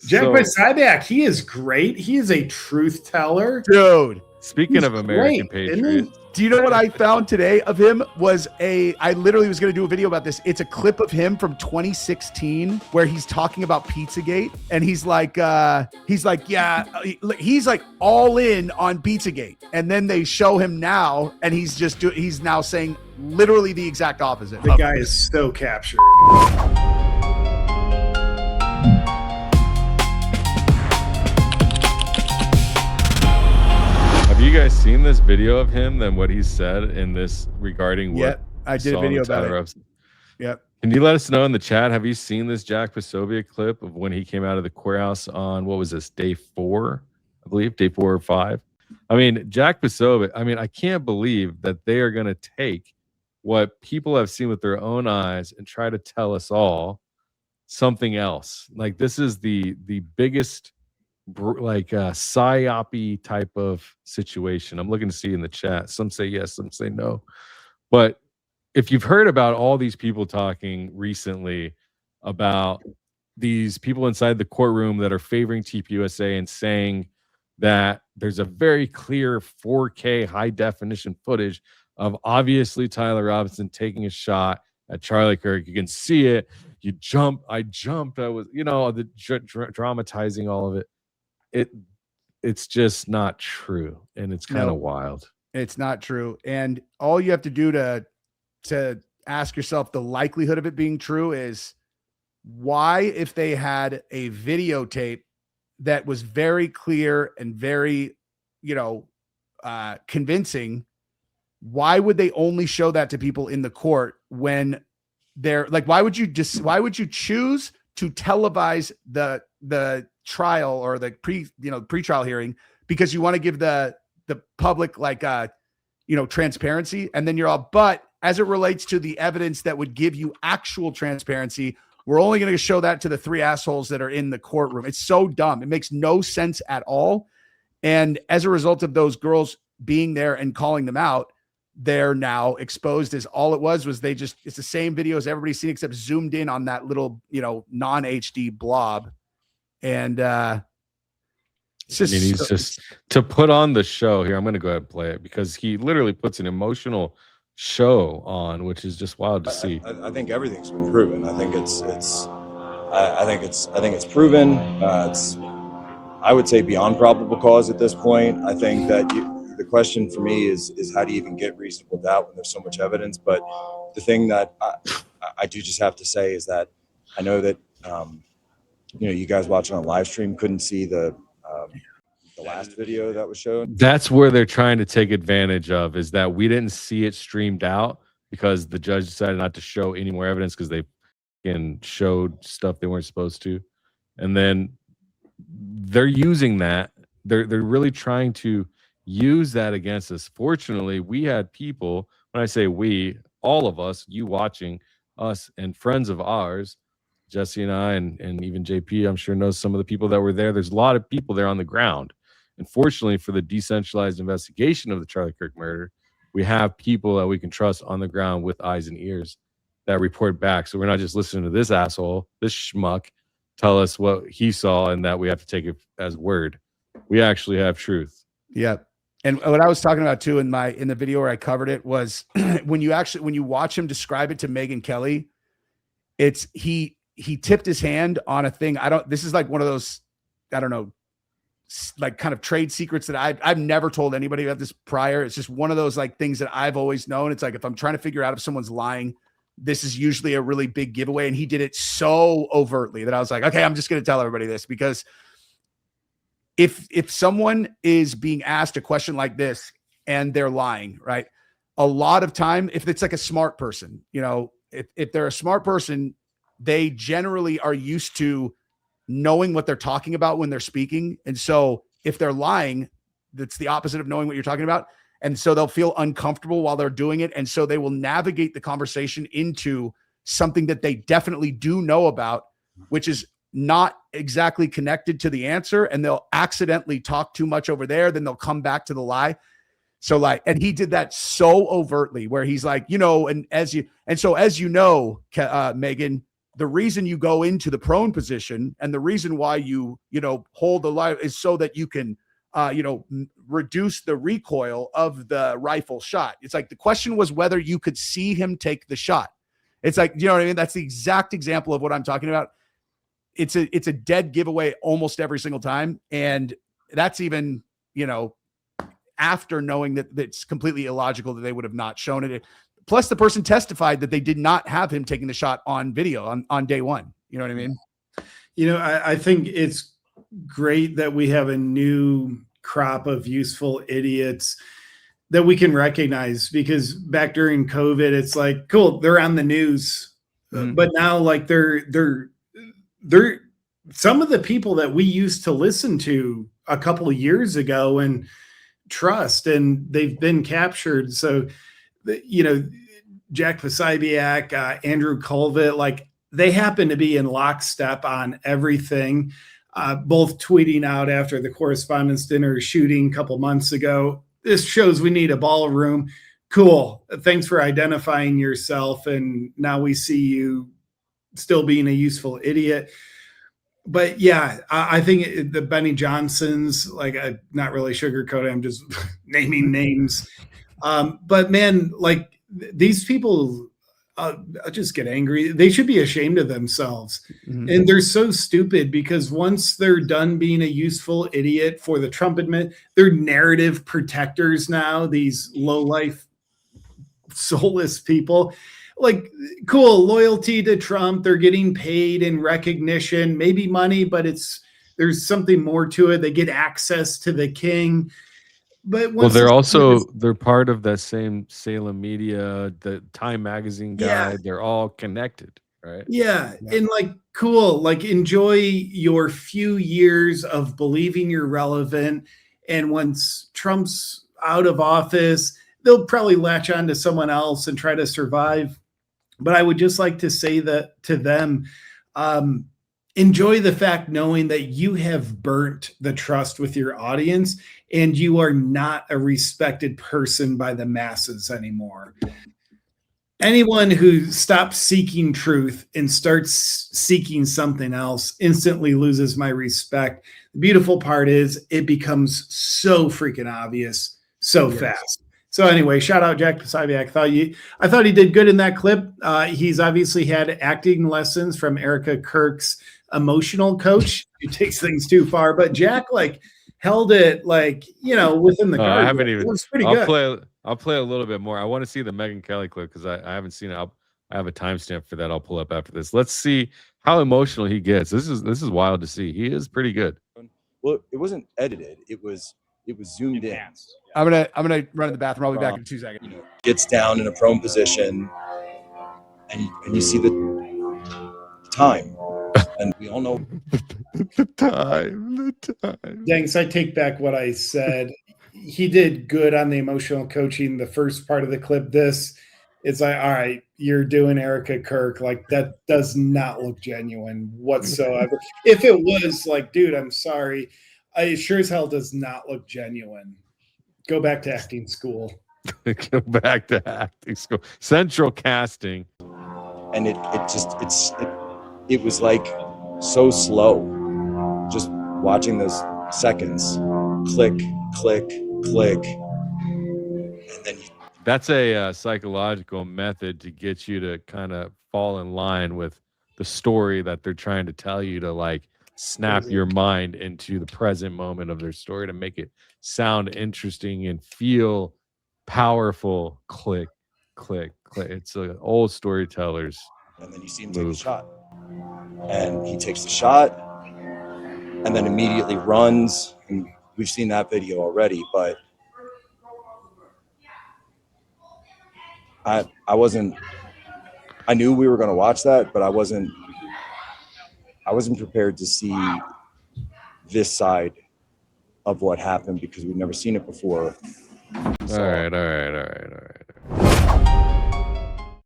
Jack Posobiec, he is great. He is a truth teller. Dude. Speaking of American Patriots. Do you know what I found today of him was I literally was going to do a video about this. It's a clip of him from 2016 where he's talking about Pizzagate and he's like all in on Pizzagate. And then they show him now and he's now saying literally the exact opposite. The guy is so captured. Have you guys seen this video of him and what he said in this regarding what I did a video about it. Yep. Can you let us know in the chat, have you seen this Jack Posobiec clip of when he came out of the courthouse on, what was this, day 4? I believe, day 4 or 5. I mean, Jack Posobiec, I can't believe that they are going to take what people have seen with their own eyes and try to tell us all something else. Like, this is the biggest psyop type of situation. I'm looking to see in the chat. Some say yes, some say no. But if you've heard about all these people talking recently about these people inside the courtroom that are favoring TPUSA and saying that there's a very clear 4K high definition footage of obviously Tyler Robinson taking a shot at Charlie Kirk. You can see it. I jumped. I was, the dramatizing all of it. It's just not true, and it's kind of wild. It's not true, and all you have to do to ask yourself the likelihood of it being true is why, if they had a videotape that was very clear and very convincing, why would they only show that to people in the court when they're like, why would you choose to televise the trial or the pre-trial hearing because you want to give the public transparency, and then you're all, but as it relates to the evidence that would give you actual transparency, we're only going to show that to the 3 assholes that are in the courtroom. It's so dumb. It makes no sense at all. And as a result of those girls being there and calling them out, they're now exposed as all it was it's the same video as everybody's seen except zoomed in on that little, non-HD blob. And he's just to put on the show here. I'm going to go ahead and play it because he literally puts an emotional show on, which is just wild to see. I think everything's been proven. I think it's proven. It's, I would say, beyond probable cause at this point. I think that the question for me is how do you even get reasonable doubt when there's so much evidence? But the thing that I do just have to say is that I know that you guys watching on live stream couldn't see the last video that was shown. That's where they're trying to take advantage of, is that we didn't see it streamed out because the judge decided not to show any more evidence because they showed stuff they weren't supposed to. And then they're using that. They're really trying to use that against us. Fortunately, we had people, when I say we, all of us, you watching us and friends of ours, Jesse and I, and even JP, I'm sure knows some of the people that were there. There's a lot of people there on the ground. And fortunately for the decentralized investigation of the Charlie Kirk murder, we have people that we can trust on the ground with eyes and ears that report back. So we're not just listening to this asshole, this schmuck, tell us what he saw and that we have to take it as word. We actually have truth. Yeah. And what I was talking about too in the video where I covered it was when you watch him describe it to Megyn Kelly, it's he tipped his hand on a thing. This is like one of those, I don't know, like kind of trade secrets that I've never told anybody about this prior. It's just one of those like things that I've always known. It's like, if I'm trying to figure out if someone's lying, this is usually a really big giveaway. And he did it so overtly that I was like, okay, I'm just going to tell everybody this, because if someone is being asked a question like this and they're lying, right? A lot of time, if it's like a smart person, if they're a smart person, they generally are used to knowing what they're talking about when they're speaking. And so if they're lying, that's the opposite of knowing what you're talking about. And so they'll feel uncomfortable while they're doing it. And so they will navigate the conversation into something that they definitely do know about, which is not exactly connected to the answer. And they'll accidentally talk too much over there. Then they'll come back to the lie. So and he did that so overtly where he's like, and as you know, Megyn, the reason you go into the prone position and the reason why you hold the light is so that you can reduce the recoil of the rifle shot. It's like the question was whether you could see him take the shot. It's like, you know what I mean? That's the exact example of what I'm talking about. It's a dead giveaway almost every single time. And that's even, after knowing that it's completely illogical that they would have not shown it. Plus the person testified that they did not have him taking the shot on video on day one. You know what I mean? I think it's great that we have a new crop of useful idiots that we can recognize, because back during COVID, it's like, cool, they're on the news, but now like they're some of the people that we used to listen to a couple of years ago and trust, and they've been captured. So, Jack Posobiec, Andrew Kolvet, like they happen to be in lockstep on everything, both tweeting out after the Correspondents' Dinner shooting a couple months ago. This shows we need a ballroom. Cool. Thanks for identifying yourself. And now we see you still being a useful idiot. But yeah, I think the Benny Johnsons, like, I'm not really sugarcoating, I'm just naming names. But man, like these people, I just get angry. They should be ashamed of themselves. And they're so stupid, because once they're done being a useful idiot for the Trump admin, they're narrative protectors now, these low-life, soulless people. Like, cool, loyalty to Trump. They're getting paid in recognition, maybe money, but there's something more to it. They get access to the king. But they're part of that same Salem Media, the Time Magazine guy. Yeah. They're all connected, right? Yeah. And like, cool, like enjoy your few years of believing you're relevant. And once Trump's out of office, they'll probably latch on to someone else and try to survive. But I would just like to say that to them, enjoy the fact knowing that you have burnt the trust with your audience and you are not a respected person by the masses anymore. Anyone who stops seeking truth and starts seeking something else instantly loses my respect. The beautiful part is it becomes so freaking obvious so fast. So anyway, shout out Jack Posobiec. I thought he did good in that clip. He's obviously had acting lessons from Erica Kirk's emotional coach, who takes things too far. But Jack held it within the guard. I haven't even. It was pretty good. I'll play a little bit more. I want to see the Megyn Kelly clip because I haven't seen it. I have a timestamp for that. I'll pull up after this. Let's see how emotional he gets. This is wild to see. He is pretty good. Well, it wasn't edited. It was zoomed in. I'm gonna run to the bathroom. I'll be back in 2 seconds. Gets down in a prone position, and you see the time, and we all know the time. Thanks. I take back what I said. He did good on the emotional coaching. The first part of the clip. This, it's like, all right, you're doing Erica Kirk. Like, that does not look genuine whatsoever. If it was like, dude, I'm sorry. It sure as hell does not look genuine. Go back to acting school. Go back to acting school. Central casting. And it was like so slow. Just watching those seconds, click, click, click, and then that's a psychological method to get you to kind of fall in line with the story that they're trying to tell you, to snap your mind into the present moment of their story to make it sound interesting and feel powerful. Click, click, click. It's old storytellers. And then you see him take a shot, and he takes the shot and then immediately runs. And we've seen that video already, but I knew we were going to watch that, but I wasn't prepared to see this side of what happened because we've never seen it before. So, all right.